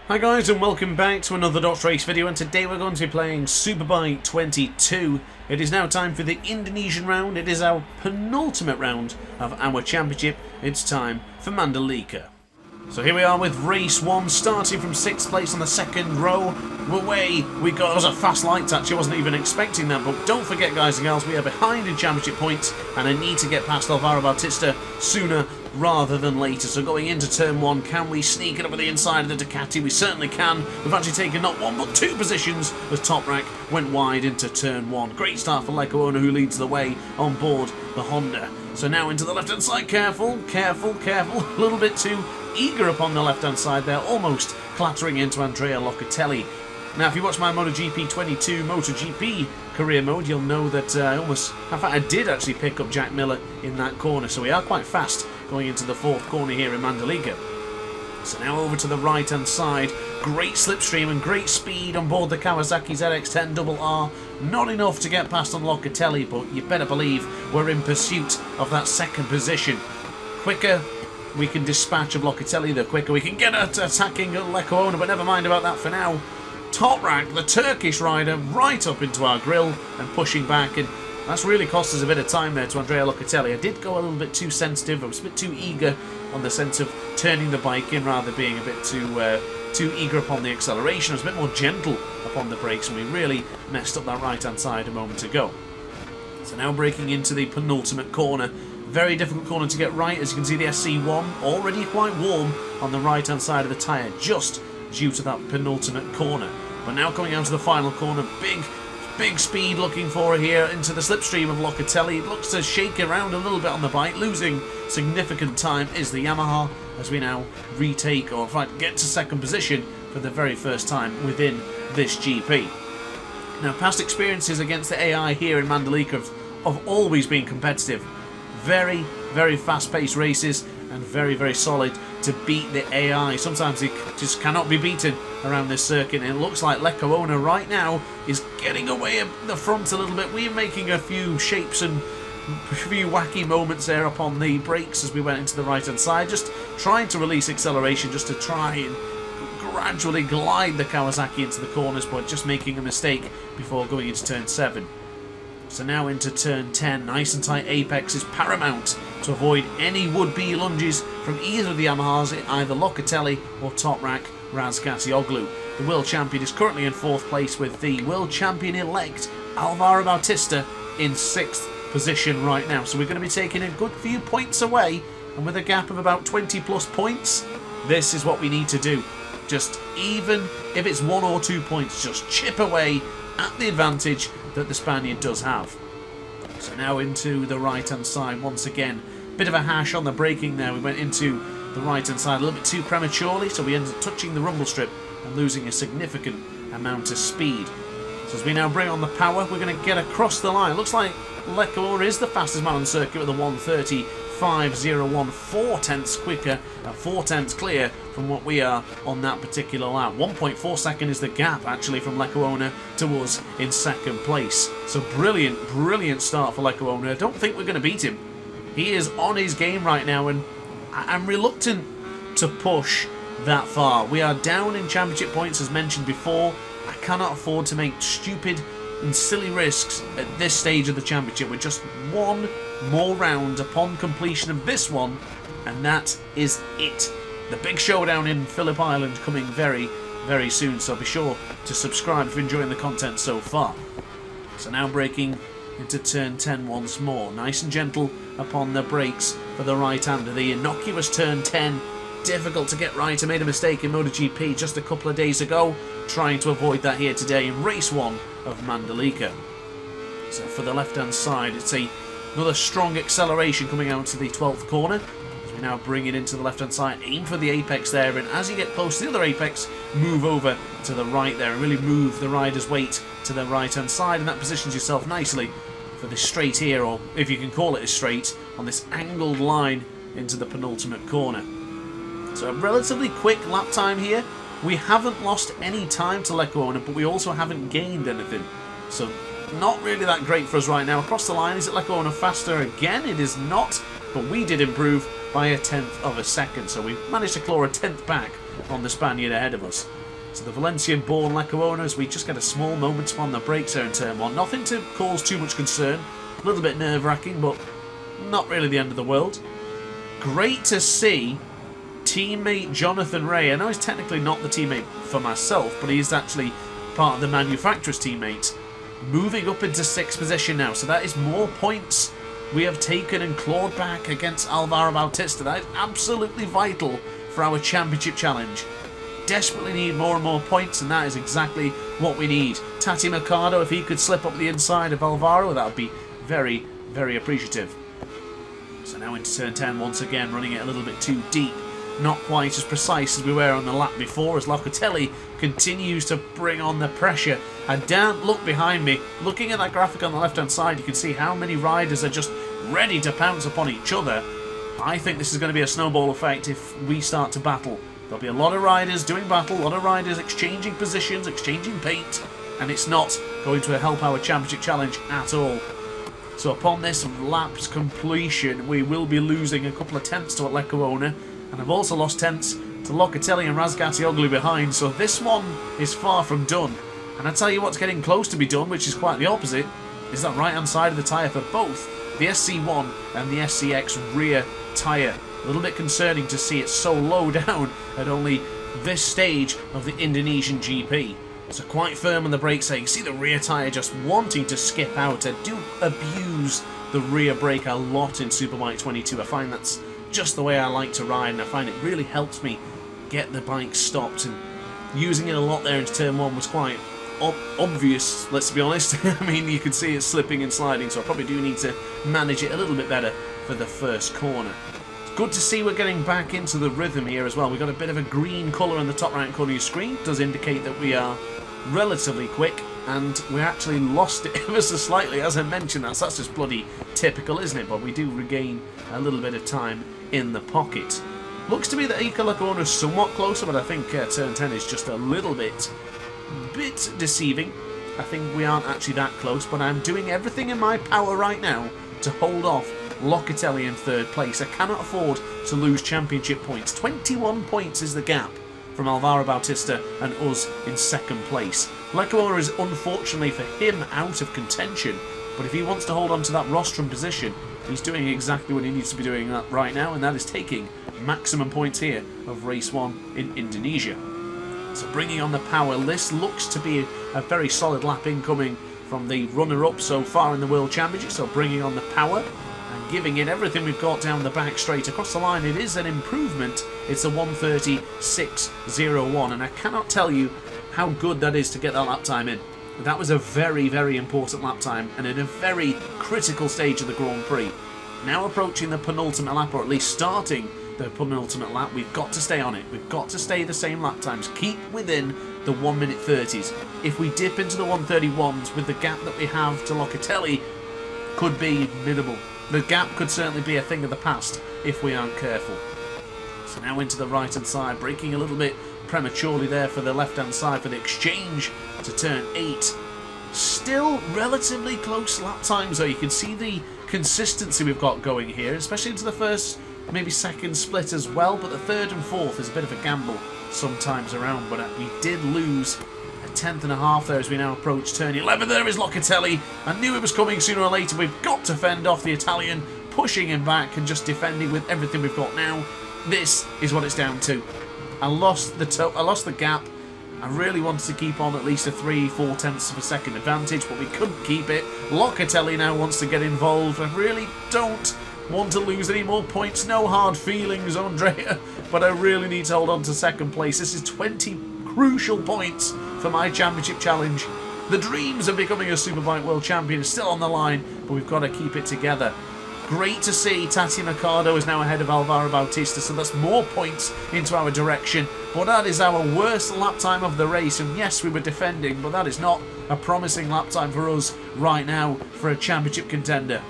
Hi guys and welcome back to another DrAce video, and today we're going to be playing Superpole 22. It is now time for the Indonesian round. It is our penultimate round of our championship. It's time for Mandalika. So here we are with race 1, starting from 6th place on the second row. Away we go. That was a fast light touch. I wasn't even expecting that, but don't forget guys and girls, we are behind in championship points and I need to get past Alvaro Bautista sooner rather than later. So going into turn 1, can we sneak it up with the inside of the Ducati? We certainly can. We've actually taken not one but two positions as Toprak went wide into turn 1. Great start for Lecuona, who leads the way on board the Honda. So now into the left hand side. Careful, careful, careful. A little bit too eager upon the left hand side there, almost clattering into Andrea Locatelli. Now if you watch my MotoGP 22 MotoGP career mode, you'll know that in fact I did actually pick up Jack Miller in that corner, so we are quite fast going into the 4th corner here in Mandalika. So now over to the right hand side. Great slipstream and great speed on board the Kawasaki ZX-10RR. Not enough to get past on Locatelli, but you better believe we're in pursuit of that second position. Quicker we can dispatch of Locatelli, the quicker we can get at attacking Lecuona, but never mind about that for now. Toprak, the Turkish rider, right up into our grill and pushing back, and that's really cost us a bit of time there to Andrea Locatelli. I did go a little bit too sensitive. I was a bit too eager on the sense of turning the bike in rather than being a bit too eager upon the acceleration. I was a bit more gentle upon the brakes, and we really messed up that right-hand side a moment ago. So now breaking into the penultimate corner. Very difficult corner to get right. As you can see, the SC1 already quite warm on the right-hand side of the tyre, just due to that penultimate corner. But now coming out to the final corner, big speed looking for here into the slipstream of Locatelli. It looks to shake around a little bit on the bike. Losing significant time is the Yamaha as we now retake, or in fact get to second position for the very first time within this GP. Now past experiences against the AI here in Mandalika have always been competitive. Very, very fast-paced races and very, very solid to beat the AI. Sometimes it just cannot be beaten around this circuit, and it looks like Lecuona right now is getting away at the front a little bit. We're making a few shapes and a few wacky moments there upon the brakes as we went into the right-hand side, just trying to release acceleration just to try and gradually glide the Kawasaki into the corners, but just making a mistake before going into turn 7. So now into turn 10, nice and tight apex is paramount to avoid any would-be lunges from either of the Yamahas, either Locatelli or Toprak Razgatlioglu. The world champion is currently in 4th place with the world champion-elect Alvaro Bautista in 6th position right now. So we're going to be taking a good few points away, and with a gap of about 20 plus points, this is what we need to do. Just even if it's 1 or 2 points, just chip away at the advantage that the Spaniard does have. So now into the right hand side once again. Bit of a hash on the braking there. We went into the right hand side a little bit too prematurely, so we ended up touching the rumble strip and losing a significant amount of speed. So as we now bring on the power, we're going to get across the line. Looks like Lecuona is the fastest man on the circuit with a 1:35.01, 4 tenths quicker, 4 tenths clear from what we are on that particular lap. 1.4 second is the gap actually from Lecuona to us in second place. So brilliant start for Lecuona. I don't think we're going to beat him. He is on his game right now, and I'm reluctant to push that far. We are down in championship points as mentioned before. I cannot afford to make stupid and silly risks at this stage of the championship. We're just one more round upon completion of this one, and that is it. The big showdown in Phillip Island coming very, very soon, so be sure to subscribe if you're enjoying the content so far. So now breaking into turn 10 once more. Nice and gentle upon the brakes for the right-hander. The innocuous turn 10. Difficult to get right. I made a mistake in MotoGP just a couple of days ago, trying to avoid that here today in race 1 of Mandalika. So for the left-hand side, it's another strong acceleration coming out to the 12th corner. As we now bring it into the left-hand side, aim for the apex there, and as you get close to the other apex, move over to the right there and really move the rider's weight to the right-hand side, and that positions yourself nicely for this straight here, or if you can call it a straight, on this angled line into the penultimate corner. So a relatively quick lap time here. We haven't lost any time to Lecuona, but we also haven't gained anything. So not really that great for us right now. Across the line, is it Lecuona faster again? It is not, but we did improve by 1/10 of a second. So we managed to claw 1/10 back on the Spaniard ahead of us. So the Valencian-born Lecuonas, we just get a small moment on the brakes there in turn 1. Nothing to cause too much concern. A little bit nerve-wracking, but not really the end of the world. Great to see teammate Jonathan Ray. I know he's technically not the teammate for myself, but he's actually part of the manufacturer's teammates. Moving up into 6th position now, so that is more points we have taken and clawed back against Alvaro Bautista. That is absolutely vital for our championship challenge. Desperately need more and more points, and that is exactly what we need. Tati Mercado, if he could slip up the inside of Alvaro, that would be very, very appreciative. So now into turn 10 once again, running it a little bit too deep. Not quite as precise as we were on the lap before, as Locatelli continues to bring on the pressure. And don't look behind me. Looking at that graphic on the left-hand side, you can see how many riders are just ready to pounce upon each other. I think this is going to be a snowball effect if we start to battle. There'll be a lot of riders doing battle, a lot of riders exchanging positions, exchanging paint, and it's not going to help our championship challenge at all. So upon this lap's completion, we will be losing a couple of tenths to Lecuona. And I've also lost tenths to Locatelli and Razgatioglu behind, so this one is far from done. And I tell you what's getting close to be done, which is quite the opposite, is that right-hand side of the tyre for both the SC1 and the SCX rear tyre. A little bit concerning to see it so low down at only this stage of the Indonesian GP. So quite firm on the brakes there. You can see the rear tyre just wanting to skip out. I do abuse the rear brake a lot in Superbike 22. I find that's just the way I like to ride, and I find it really helps me get the bike stopped, and using it a lot there into turn 1 was quite obvious, let's be honest. I mean, you could see it slipping and sliding, so I probably do need to manage it a little bit better for the first corner. It's good to see we're getting back into the rhythm here as well. We've got a bit of a green colour in the top right corner of your screen. It does indicate that we are relatively quick, and we actually lost it ever so slightly. As I mentioned, that's just bloody typical, isn't it? But we do regain a little bit of time in the pocket. Looks to me that Ika Lecuona is somewhat closer, but I think turn 10 is just a little bit deceiving. I think we aren't actually that close, but I'm doing everything in my power right now to hold off Locatelli in 3rd place. I cannot afford to lose championship points. 21 points is the gap from Alvaro Bautista and us in 2nd place. Lecuona is unfortunately for him out of contention, but if he wants to hold on to that rostrum position, he's doing exactly what he needs to be doing right now, and that is taking maximum points here of race 1 in Indonesia. So bringing on the power, this looks to be a very solid lap incoming from the runner-up so far in the World Championship. So bringing on the power and giving it everything we've got down the back straight across the line. It is an improvement. It's a 1:36.01, and I cannot tell you how good that is to get that lap time in. That was a very, very important lap time, and in a very critical stage of the Grand Prix. Now approaching the penultimate lap, or at least starting the penultimate lap, we've got to stay on it. We've got to stay the same lap times. Keep within the 1:30s. If we dip into the 1:31s with the gap that we have to Locatelli, could be minimal. The gap could certainly be a thing of the past if we aren't careful. So now into the right-hand side, braking a little bit prematurely there for the left-hand side for the exchange to turn 8. Still relatively close lap times though. You can see the consistency we've got going here, especially into the first, maybe second split as well, but the 3rd and 4th is a bit of a gamble sometimes around, but we did lose a 1/10.5 there as we now approach turn 11. There is Locatelli. I knew it was coming sooner or later. We've got to fend off the Italian, pushing him back and just defending with everything we've got now. This is what it's down to. I lost the gap. I really wanted to keep on at least a 3-4 tenths of a second advantage, but we couldn't keep it. Locatelli now wants to get involved. I really don't want to lose any more points. No hard feelings, Andrea, but I really need to hold on to 2nd place. This is 20 crucial points for my championship challenge. The dreams of becoming a Superbike World Champion is still on the line, but we've got to keep it together. Great to see Tati Mercado is now ahead of Alvaro Bautista, so that's more points into our direction. But that is our worst lap time of the race, and yes, we were defending, but that is not a promising lap time for us right now for a championship contender.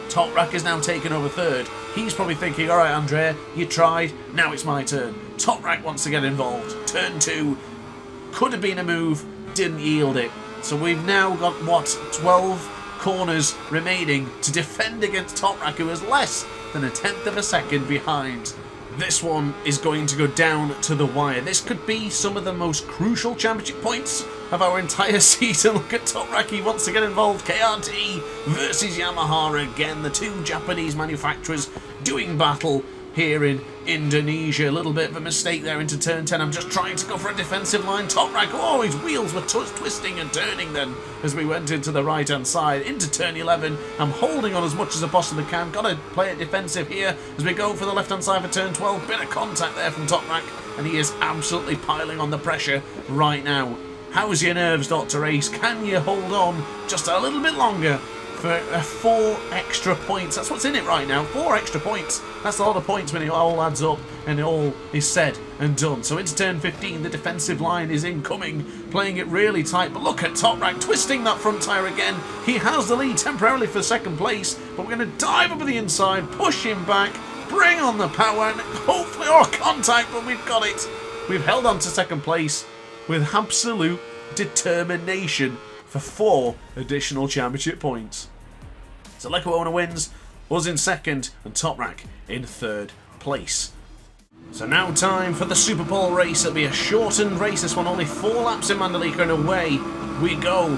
Toprak is now taken over 3rd. He's probably thinking, alright Andrea, you tried, now it's my turn. Toprak wants to get involved. Turn 2, could have been a move, didn't yield it. So we've now got, what, 12 corners remaining to defend against Toprak, who is less than a 1/10 of a second behind. This one is going to go down to the wire. This could be some of the most crucial championship points of our entire season. Look at Toprak, he wants to get involved. KRT versus Yamaha again. The two Japanese manufacturers doing battle here in Indonesia. A little bit of a mistake there into turn 10. I'm just trying to go for a defensive line. Toprak, oh, his wheels were twisting and turning then as we went into the right hand side. Into turn 11. I'm holding on as much as I possibly can. Got to play it defensive here as we go for the left hand side for turn 12. Bit of contact there from Toprak, and he is absolutely piling on the pressure right now. How's your nerves, DrAce? Can you hold on just a little bit longer for 4 extra points? That's what's in it right now. 4 extra points. That's a lot of points when it all adds up and it all is said and done. So into turn 15, the defensive line is incoming, playing it really tight. But look at Toprak twisting that front tyre again. He has the lead temporarily for second place, but we're going to dive over the inside, push him back, bring on the power, and hopefully, contact, but we've got it. We've held on to second place with absolute determination for 4 additional championship points. So Lekuona wins, was in second, and Toprak in third place. So now time for the Superpole race. It'll be a shortened race, this one only 4 laps in Mandalika, and away we go.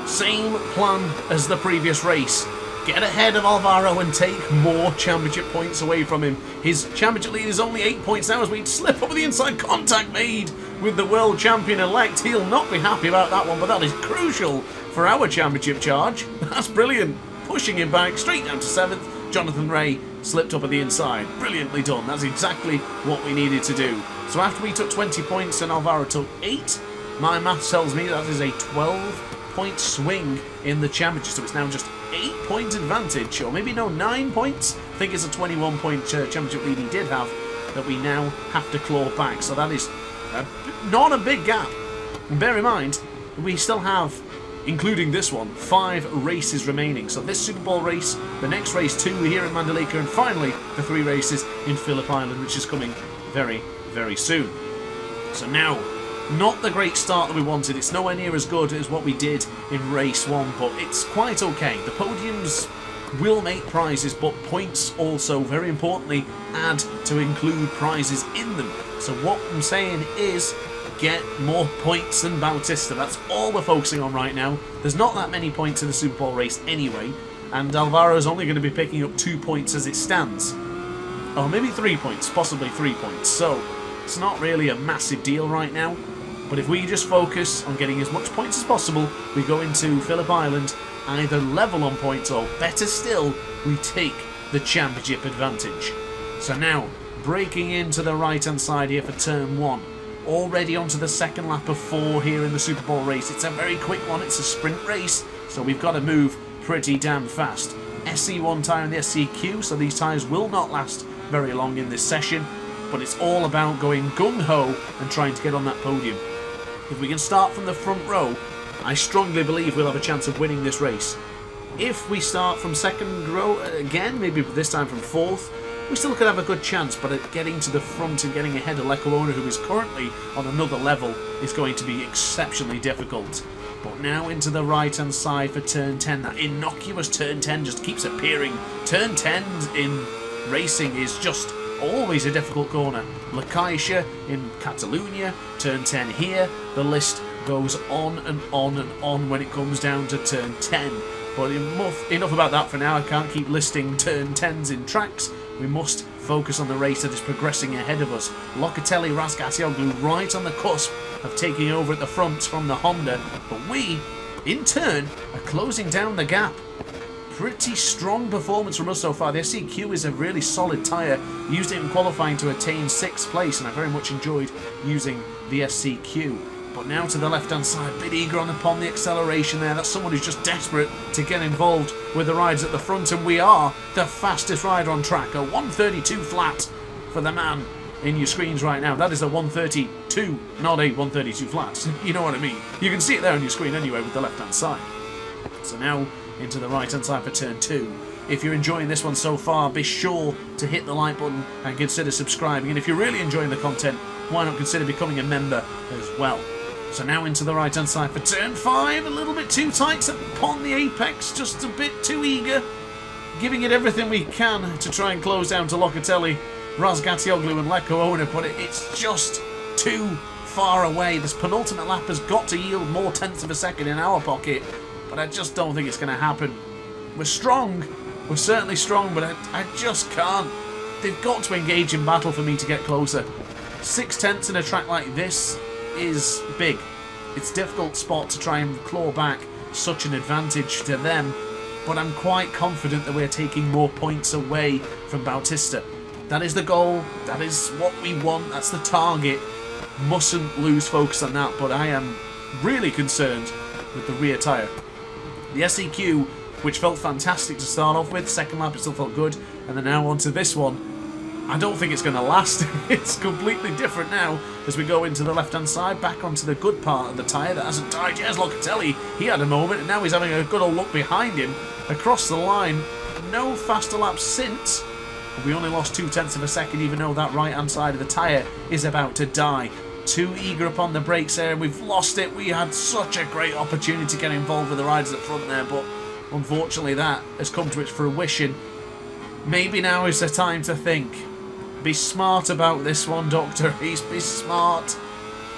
Same plan as the previous race. Get ahead of Alvaro and take more championship points away from him. His championship lead is only 8 points now as we slip over the inside. Contact made with the world champion-elect. He'll not be happy about that one, but that is crucial for our championship charge. That's brilliant. Pushing him back straight down to 7th. Jonathan Ray slipped up at the inside. Brilliantly done. That's exactly what we needed to do. So after we took 20 points and Alvaro took 8, my math tells me that is a 12-point swing in the championship. So it's now just 8-point advantage, or maybe no, 9 points. I think it's a 21-point championship lead he did have that we now have to claw back. So that is not a big gap. And bear in mind, we still have, including this one, 5 races remaining. So this Superpole race, the next race 2 here in Mandalika, and finally the 3 races in Phillip Island, which is coming very, very soon. So now, not the great start that we wanted. It's nowhere near as good as what we did in race 1, but it's quite okay. The podiums will make prizes, but points also, very importantly, add to include prizes in them. So what I'm saying is, get more points than Bautista. That's all we're focusing on right now. There's not that many points in the Superpole race anyway, and Alvaro's only going to be picking up 2 points as it stands. Or maybe 3 points, possibly 3 points. So it's not really a massive deal right now. But if we just focus on getting as much points as possible, we go into Phillip Island either level on points, or better still, we take the championship advantage. So now, breaking into the right hand side here for turn 1. Already onto the second lap of 4 here in the Superpole race. It's a very quick one, it's a sprint race, so we've got to move pretty damn fast. SC1 tyre and the SCQ, so these tyres will not last very long in this session, but it's all about going gung-ho and trying to get on that podium. If we can start from the front row, I strongly believe we'll have a chance of winning this race. If we start from second row again, maybe this time from 4th, we still could have a good chance, but at getting to the front and getting ahead of Lekuona, who is currently on another level, is going to be exceptionally difficult. But now into the right hand side for turn 10. That innocuous turn 10 just keeps appearing. Turn 10 in racing is just always a difficult corner. La Caixa in Catalunya, turn 10 here. The list goes on and on and on when it comes down to turn 10. But enough about that for now. I can't keep listing turn 10s in tracks. We must focus on the race that is progressing ahead of us. Locatelli, Razgatlioglu right on the cusp of taking over at the front from the Honda. But we, in turn, are closing down the gap. Pretty strong performance from us so far. The SCQ is a really solid tyre. Used it in qualifying to attain 6th place, and I very much enjoyed using the SCQ. But now to the left-hand side, a bit eager upon the acceleration there. That's someone who's just desperate to get involved with the rides at the front, and we are the fastest rider on track. A 132 flat for the man in your screens right now. That is a 132, not a 132 flat. You know what I mean. You can see it there on your screen anyway with the left-hand side. So now into the right hand side for turn 2. If you're enjoying this one so far, be sure to hit the like button and consider subscribing. And if you're really enjoying the content, why not consider becoming a member as well? So now into the right hand side for turn 5. A little bit too tight upon the apex, just a bit too eager. Giving it everything we can to try and close down to Locatelli. Razgatioglu and Leko Ona, but it's just too far away. This penultimate lap has got to yield more tenths of a second in our pocket, but I just don't think it's going to happen. We're strong, we're certainly strong, but I just can't. They've got to engage in battle for me to get closer. 6 tenths in a track like this is big. It's a difficult spot to try and claw back such an advantage to them, but I'm quite confident that we're taking more points away from Bautista. That is the goal, that is what we want, that's the target. Mustn't lose focus on that, but I am really concerned with the rear tyre. The SEQ, which felt fantastic to start off with, second lap it still felt good, and then now onto this one. I don't think it's going to last. It's completely different now as we go into the left-hand side, back onto the good part of the tyre that hasn't died yet. Locatelli, he had a moment, and now he's having a good old look behind him. Across the line, no faster laps since. We only lost 2 tenths of a second, even though that right-hand side of the tyre is about to die. Too eager upon the brakes there, and we've lost it. We had such a great opportunity to get involved with the riders up front there, but unfortunately that has come to its fruition. Maybe now is the time to think. Be smart about this one, DrAce. Be smart.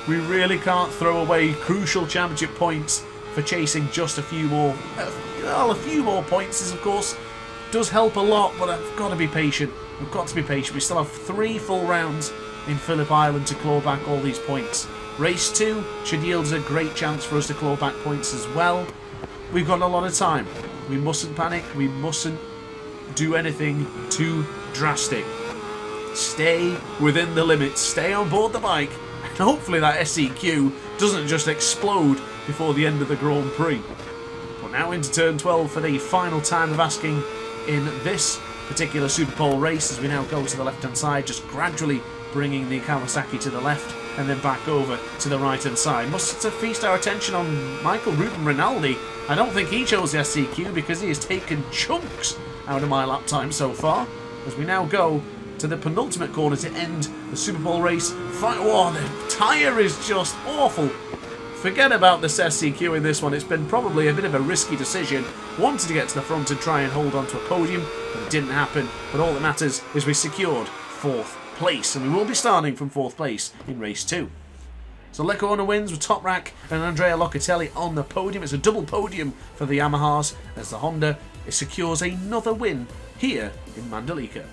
We really can't throw away crucial championship points for chasing just a few more. Well, a few more points is, of course, does help a lot, but I've got to be patient. We've got to be patient. We still have 3 full rounds in Phillip Island to claw back all these points. Race 2 should yield us a great chance for us to claw back points as well. We've got a lot of time. We mustn't panic. We mustn't do anything too drastic. Stay within the limits. Stay on board the bike. And hopefully that SEQ doesn't just explode before the end of the Grand Prix. But now into turn 12 for the final time of asking in this particular Superpole race, as we now go to the left-hand side, just gradually bringing the Kawasaki to the left and then back over to the right-hand side. Must feast our attention on Michael Ruben Rinaldi. I don't think he chose the SEQ because he has taken chunks out of my lap time so far. As we now go to the penultimate corner to end the Superpole race. Oh, the tyre is just awful. Forget about this SEQ in this one. It's been probably a bit of a risky decision. Wanted to get to the front and try and hold on to a podium, but it didn't happen. But all that matters is we secured 4th place, and we will be starting from 4th place in race 2. So Leko Ona wins with Toprak and Andrea Locatelli on the podium. It's a double podium for the Yamahas as the Honda secures another win here in Mandalika.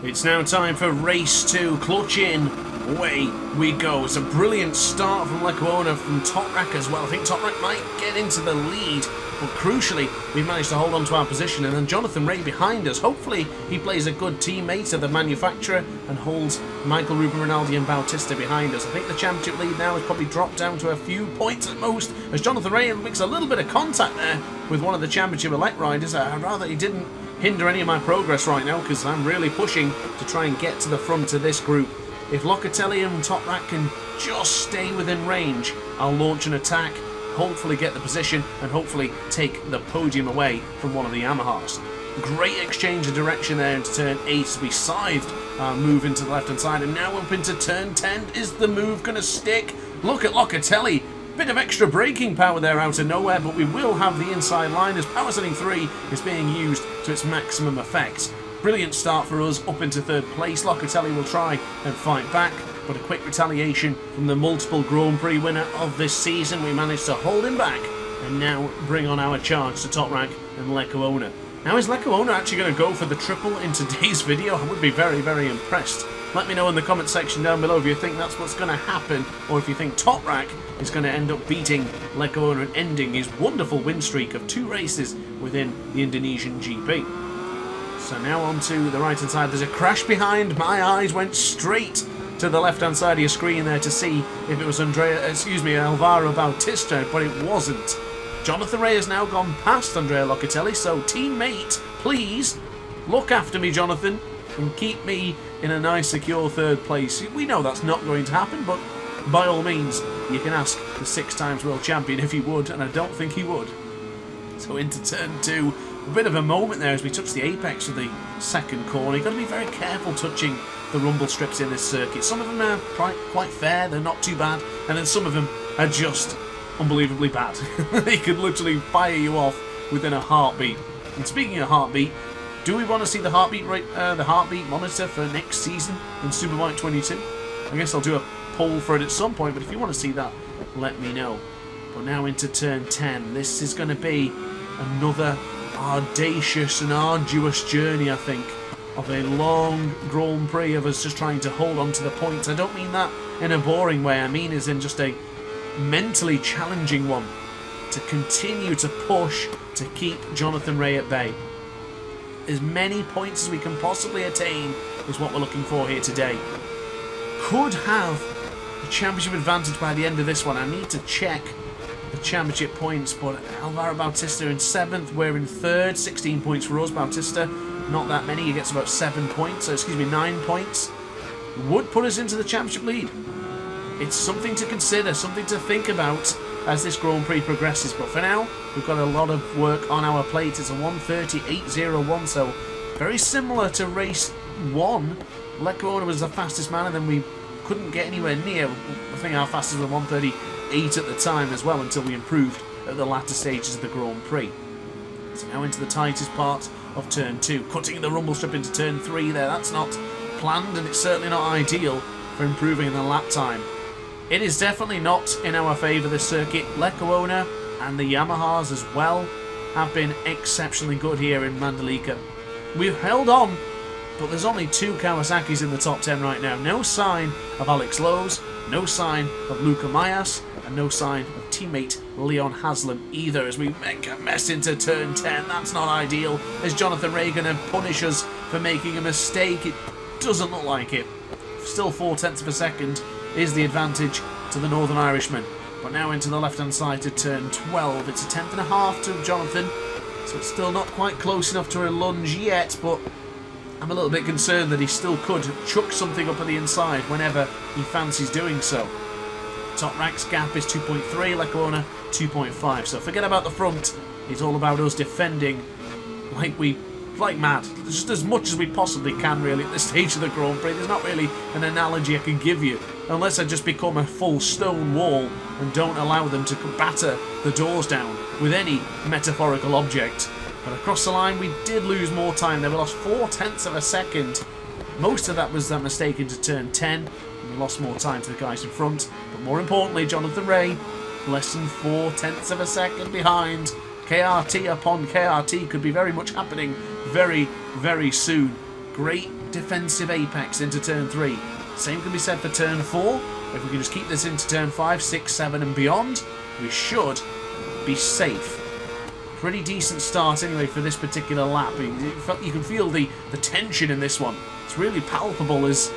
It's now time for race 2. Clutch in. Away we go. It's a brilliant start from Leko Ona from Toprak as well. I think Toprak might get into the lead, but crucially we've managed to hold on to our position, and then Jonathan Ray behind us. Hopefully he plays a good teammate of the manufacturer and holds Michael Ruben Rinaldi and Bautista behind us. I think the championship lead now has probably dropped down to a few points at most, as Jonathan Ray makes a little bit of contact there with one of the championship elect riders. I'd rather he didn't hinder any of my progress right now, because I'm really pushing to try and get to the front of this group. If Locatelli and Toprak can just stay within range, I'll launch an attack, hopefully get the position, and hopefully take the podium away from one of the Yamahas. Great exchange of direction there into turn 8 as we scythed our move into the left-hand side, and now up into turn 10. Is the move going to stick? Look at Locatelli. Bit of extra braking power there out of nowhere, but we will have the inside line as power setting 3 is being used to its maximum effect. Brilliant start for us up into 3rd place. Locatelli will try and fight back, but a quick retaliation from the multiple Grand Prix winner of this season. We managed to hold him back and now bring on our charge to Toprak and Leko Ona. Now, is Leko Ona actually going to go for the triple in today's video? I would be very, very impressed. Let me know in the comment section down below if you think that's what's going to happen, or if you think Toprak is going to end up beating Leko Ona and ending his wonderful win streak of 2 races within the Indonesian GP. So now on to the right hand side. There's a crash behind. My eyes went straight to the left hand side of your screen there to see if it was Alvaro Bautista, but it wasn't. Jonathan Ray has now gone past Andrea Locatelli, so teammate, please look after me, Jonathan, and keep me in a nice secure 3rd place. We know that's not going to happen, but by all means you can ask the 6 times world champion if he would, and I don't think he would. So into turn 2, a bit of a moment there as we touch the apex of the 2nd corner. You've got to be very careful touching the rumble strips in this circuit. Some of them are quite fair, they're not too bad, and then some of them are just unbelievably bad. They could literally fire you off within a heartbeat. And speaking of heartbeat, Do we want to see the heartbeat monitor for next season in Superbike 22? I guess I'll do a poll for it at some point, but if you want to see that, let me know. But now into turn 10. This is going to be another audacious and arduous journey, I think, of a long Grand Prix of us just trying to hold on to the points. I don't mean that in a boring way. I mean as in just a mentally challenging one to continue to push to keep Jonathan Rea at bay. As many points as we can possibly attain is what we're looking for here today. Could have the championship advantage by the end of this one. I need to check the championship points, but Alvaro Bautista in 7th, we're in 3rd, 16 points for us. Bautista, not that many, he gets about 7 points, excuse me, 9 points. Would put us into the championship lead. It's something to consider, something to think about as this Grand Prix progresses, but for now, we've got a lot of work on our plate. It's a 1:30.801, so very similar to race 1. Leclerc was the fastest man, and then we couldn't get anywhere near. I think our fastest was 1:38 at the time as well, until we improved at the latter stages of the Grand Prix. So now into the tightest part of turn 2, cutting the rumble strip into turn 3 there. That's not planned, and it's certainly not ideal for improving in the lap time. It is definitely not in our favour, this circuit. Leclerc and the Yamahas as well have been exceptionally good here in Mandalika. We've held on, but there's only 2 Kawasaki's in the top 10 right now. No sign of Alex Lowe's, no sign of Luca Mayas, and no sign of teammate Leon Haslam either, as we make a mess into turn 10. That's not ideal. Is Jonathan Rea going to punish us for making a mistake? It doesn't look like it. Still 0.4 of a second is the advantage to the Northern Irishman. But now into the left-hand side to turn 12. It's a 10.5 to Jonathan, so it's still not quite close enough to a lunge yet, but I'm a little bit concerned that he still could chuck something up at the inside whenever he fancies doing so. Top ranks gap is 2.3, Leclerc 2.5. So forget about the front. It's all about us defending like mad. Just as much as we possibly can, really, at this stage of the Grand Prix. There's not really an analogy I can give you, unless I just become a full stone wall and don't allow them to batter the doors down with any metaphorical object. But across the line, we did lose more time there. We lost 0.4 of a second. Most of that was that mistake into turn 10. And we lost more time to the guys in front. But more importantly, Jonathan Rea, less than 0.4 of a second behind. KRT upon KRT could be very much happening very, very soon. Great defensive apex into turn 3. Same can be said for turn 4. If we can just keep this into turn 5, 6, 7 and beyond, we should be safe. Pretty decent start anyway for this particular lap. You can feel the tension in this one. It's really palpable, as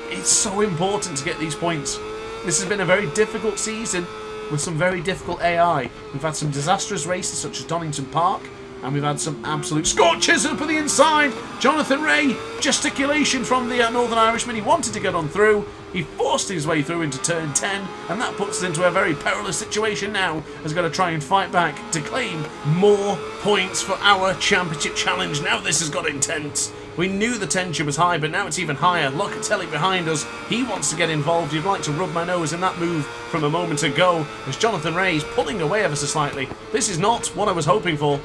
it's so important to get these points. This has been a very difficult season with some very difficult AI. We've had some disastrous races such as Donington Park, and we've had some absolute scorches up at the inside. Jonathan Rea, gesticulation from the Northern Irishman. He wanted to get on through. He forced his way through into turn 10, and that puts us into a very perilous situation now. He's got to try and fight back to claim more points for our championship challenge. Now this has got intense. We knew the tension was high, but now it's even higher. Locatelli behind us. He wants to get involved. You'd like to rub my nose in that move from a moment ago, as Jonathan Rea is pulling away ever so slightly. This is not what I was hoping for.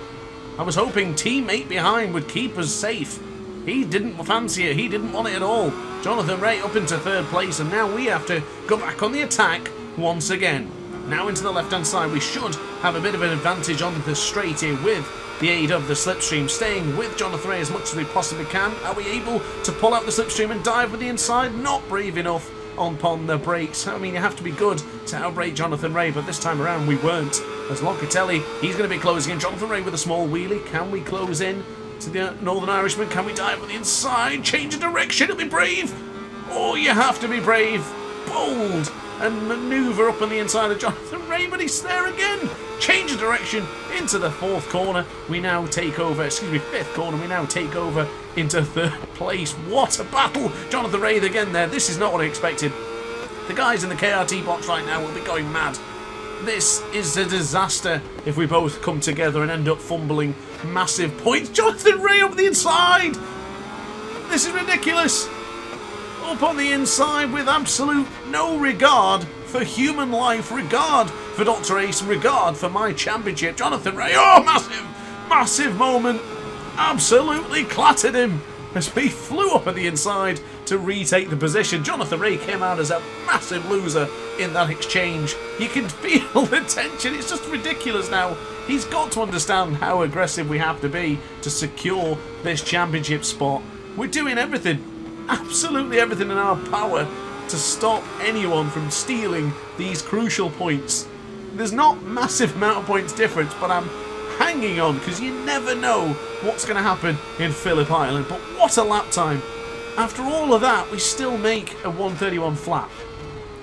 I was hoping teammate behind would keep us safe. He didn't fancy it. He didn't want it at all. Jonathan Rea up into 3rd place, and now we have to go back on the attack once again. Now into the left-hand side. We should have a bit of an advantage on the straight here with the aid of the slipstream, staying with Jonathan Rea as much as we possibly can. Are we able to pull out the slipstream and dive with the inside? Not brave enough upon the brakes. I mean, you have to be good to outbrake Jonathan Rea, but this time around we weren't. As Locatelli, he's going to be closing in. Jonathan Rea with a small wheelie. Can we close in to the Northern Irishman? Can we dive with the inside? Change of direction. It'll be brave. Oh, you have to be brave. Bold. And manoeuvre up on the inside of Jonathan Rea, but he's there again. Change of direction into the 4th corner. We now take over, 5th corner. We now take over into 3rd place. What a battle. Jonathan Rea again there. This is not what I expected. The guys in the KRT box right now will be going mad. This is a disaster if we both come together and end up fumbling massive points. Jonathan Rea up the inside. This is ridiculous. Up on the inside with absolute no regard for human life, regard for DrAce, regard for my championship. Jonathan Rea, oh, massive moment. absolutely clattered him as he flew up at the inside to retake the position. Jonathan Ray came out as a massive loser in that exchange. You can feel the tension. It's just ridiculous now. He's got to understand how aggressive we have to be to secure this championship spot. We're doing everything, absolutely everything in our power to stop anyone from stealing these crucial points. There's not massive amount of points difference, but I'm hanging on because you never know what's going to happen in Phillip Island. But what a lap time. After all of that, we still make a 1:31 flat.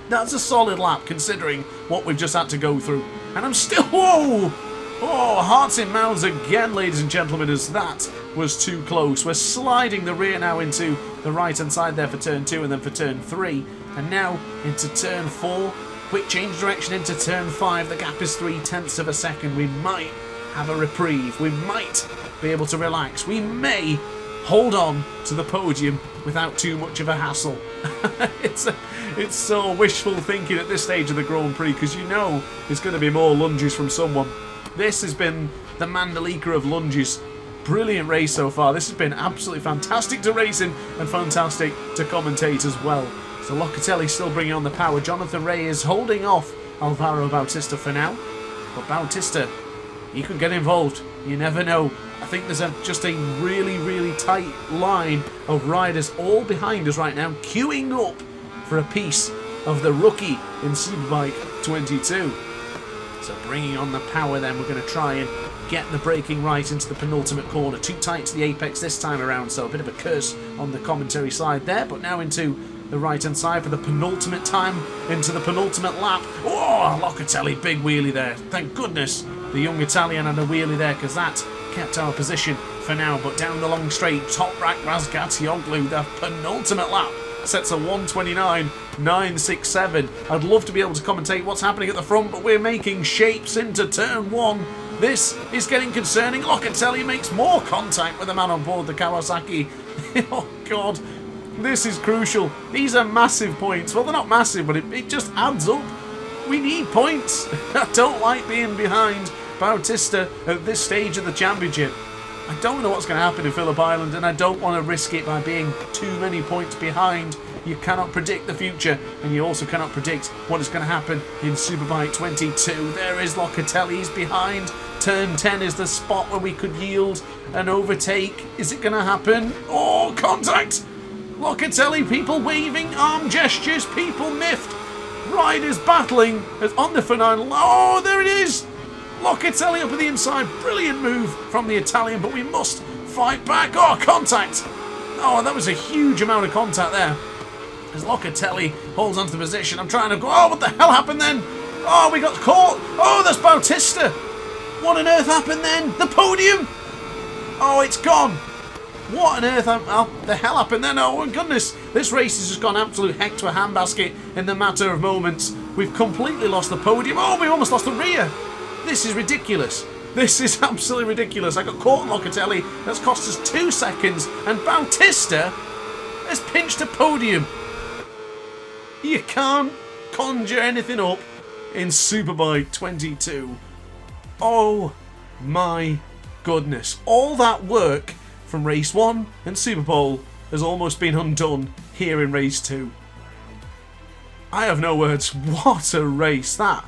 That's a solid lap considering what we've just had to go through. And I'm still... Whoa! Oh, hearts in mouths again, ladies and gentlemen, as that was too close. We're sliding the rear now into the right-hand side there for turn 2 and then for turn 3. And now into turn 4. Quick change direction into turn 5. The gap is 0.3 of a second. We might have a reprieve. We might be able to relax. We may hold on to the podium without too much of a hassle. It's so wishful thinking at this stage of the Grand Prix because you know there's going to be more lunges from someone. This has been the Mandalika of lunges. Brilliant race so far. This has been absolutely fantastic to race in and fantastic to commentate as well. So Locatelli still bringing on the power. Jonathan Ray is holding off Alvaro Bautista for now. But Bautista, he could get involved. You never know. I think there's just a really, really tight line of riders all behind us right now, queuing up for a piece of the rookie in Superbike 22. So bringing on the power then, we're going to try and get the braking right into the penultimate corner. Too tight to the apex this time around, so a bit of a curse on the commentary side there, but now into the right-hand side for the penultimate time, into the penultimate lap. Oh, Locatelli, big wheelie there. Thank goodness the young Italian had a wheelie there, because that kept our position for now. But down the long straight, top rack Razgatlioglu, the penultimate lap, sets a 1:29.967. I'd love to be able to commentate what's happening at the front, but we're making shapes into turn 1. This is getting concerning. Locatelli makes more contact with the man on board the Kawasaki. Oh, God. This is crucial. These are massive points. Well, they're not massive, but it just adds up. We need points. I don't like being behind Bautista at this stage of the championship. I don't know what's going to happen in Phillip Island, and I don't want to risk it by being too many points behind. You cannot predict the future, and you also cannot predict what is going to happen in Superbike 22. There is Locatelli, he's behind. Turn 10 is the spot where we could yield an overtake. Is it going to happen? Oh, contact! Locatelli, people waving, arm gestures, people miffed. Riders battling on the final. Oh, there it is! Locatelli up at the inside. Brilliant move from the Italian, but we must fight back. Oh, contact! Oh, that was a huge amount of contact there. As Locatelli holds onto the position. I'm trying to go. Oh, what the hell happened then? Oh, we got caught. Oh, that's Bautista. What on earth happened then? The podium. Oh, it's gone. What on earth the hell happened then? Oh, my goodness. This race has just gone absolute heck to a handbasket in the matter of moments. We've completely lost the podium. Oh, we almost lost the rear. This is ridiculous. This is absolutely ridiculous. I got caught on Locatelli. That's cost us 2 seconds. And Bautista has pinched a podium. You can't conjure anything up in Superbike 22. Oh my goodness. All that work from race 1 and Superpole has almost been undone here in race 2. I have no words. What a race. That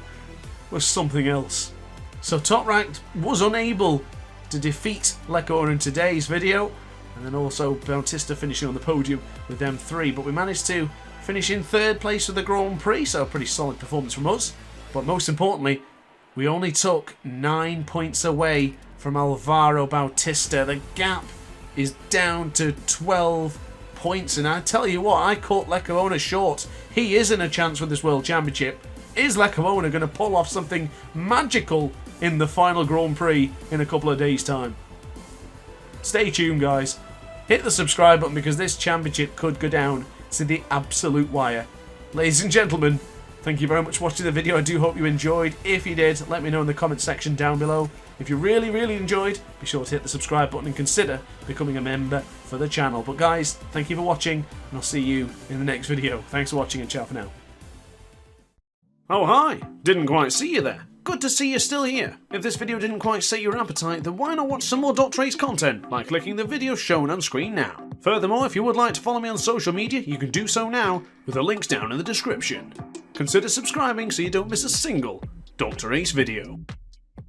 was something else. So Top Ranked was unable to defeat Lecor in today's video, and then also Bautista finishing on the podium with them 3, but we managed to finish in 3rd place for the Grand Prix, so a pretty solid performance from us. But most importantly, we only took 9 points away from Alvaro Bautista. The gap is down to 12 points, and I tell you what, I caught Lecor short. He is in a chance with this World Championship. Is Lecor going to pull off something magical in the final Grand Prix in a couple of days' time? Stay tuned, guys. Hit the subscribe button because this championship could go down to the absolute wire. Ladies and gentlemen, thank you very much for watching the video. I do hope you enjoyed. If you did, let me know in the comment section down below. If you really, really enjoyed, be sure to hit the subscribe button and consider becoming a member for the channel. But guys, thank you for watching, and I'll see you in the next video. Thanks for watching, and ciao for now. Oh, hi. Didn't quite see you there. good to see you're still here. If this video didn't quite sate your appetite, then why not watch some more DrAce content by clicking the video shown on screen now. Furthermore, if you would like to follow me on social media, you can do so now with the links down in the description. Consider subscribing so you don't miss a single DrAce video.